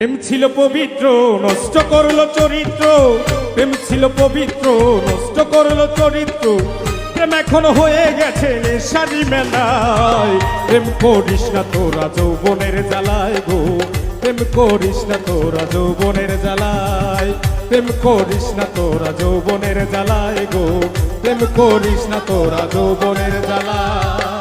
প্রেম ছিল পবিত্র নষ্ট করলো চরিত্র, প্রেম ছিল পবিত্র নষ্ট করলো চরিত্র, প্রেম এখন হয়ে গেছে নেশারি মেলায়। প্রেম করিস না তোরা যৌবনের জ্বালায় গো, প্রেম করিস না তোরা যৌবনের জ্বালায়, প্রেম করিস না তোরা যৌবনের জ্বালায় গো, প্রেম করিস না তোরা যৌবনের জ্বালায়।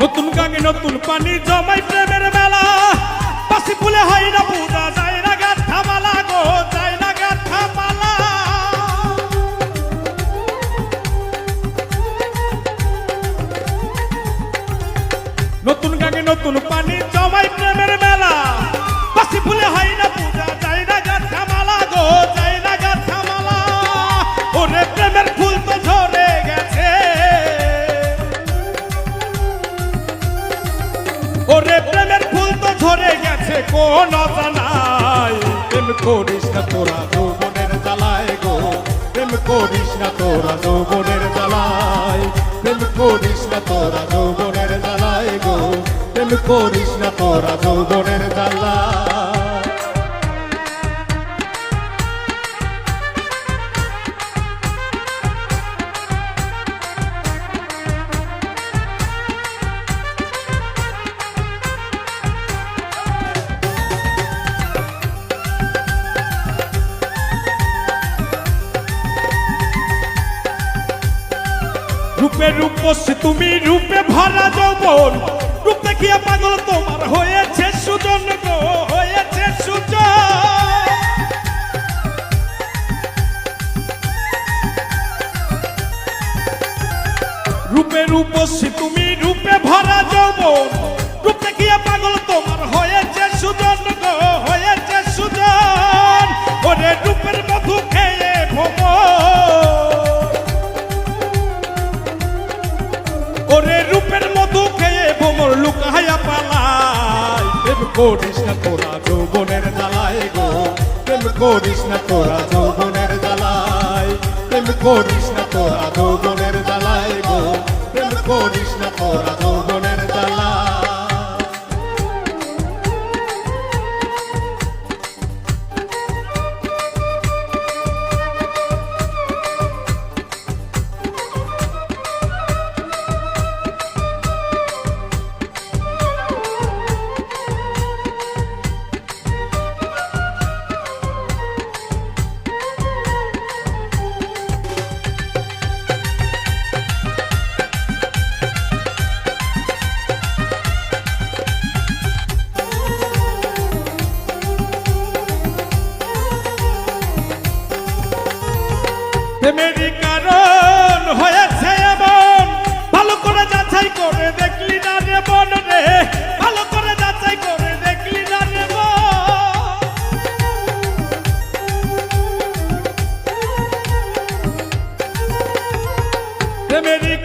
নতুন গাঙে নতুন পানি জমাই প্রেমের মেলা, পাশি ফুলে হয় না পূজা, যায় না গাঁথা মালা গো, যায় না গাঁথা মালা। নতুন গাঙে নতুন পানি জমাই প্রেমের মেলা, পাশি ফুলে হয় না পূজা, যায় না গাঁথা মালা গো, যায় না গাঁথা মালা। ওরে প্রেমের ফুল তো ঝরে গেছে, ওরে প্রেমের ফুল তো ঝরে গেছে কোন অজানায়। প্রেম করিস না তোরা যৌবনের জ্বালায় গো, প্রেম করিস না তোরা যৌবনের জ্বালায়, প্রেম করিস না তোরা যৌবনের জ্বালায় গো, প্রেম করিস না তোরা যৌবনের জ্বালায়। রূপে রূপসী তুমি, রূপে ভরা যৌবন, রূপ দেখিয়া পাগল তোমার হয়েছে সুজন গো, হয়েছে সুজন। রূপে রূপসী তুমি, রূপে ভরা যৌবন, রূপ দেখিয়া পাগল তোমার হয়েছে সুজন গো, হয়েছে সুজন। ওরে রূপের মধু খেয়ে ভ্রমণ, ওরে রূপের মধু খেয়ে ভ্রমর লুকাইয়া পালায়। প্রেম করিস না তোরা যৌবনের জ্বালায় গো, প্রেম করিস না তোরা যৌবনের জ্বালায়, প্রেম করিস না তোরা যৌবনের জ্বালায় গো, প্রেম করিস না তোরা যৌবনের জ্বালায়। প্রেমেরই কারণ হয়েছে এমন, ভালো করে যাচাই করে দেখলি না রে মন রে, ভালো করে যাচাই করে দেখলি না রে মন। প্রেমেরই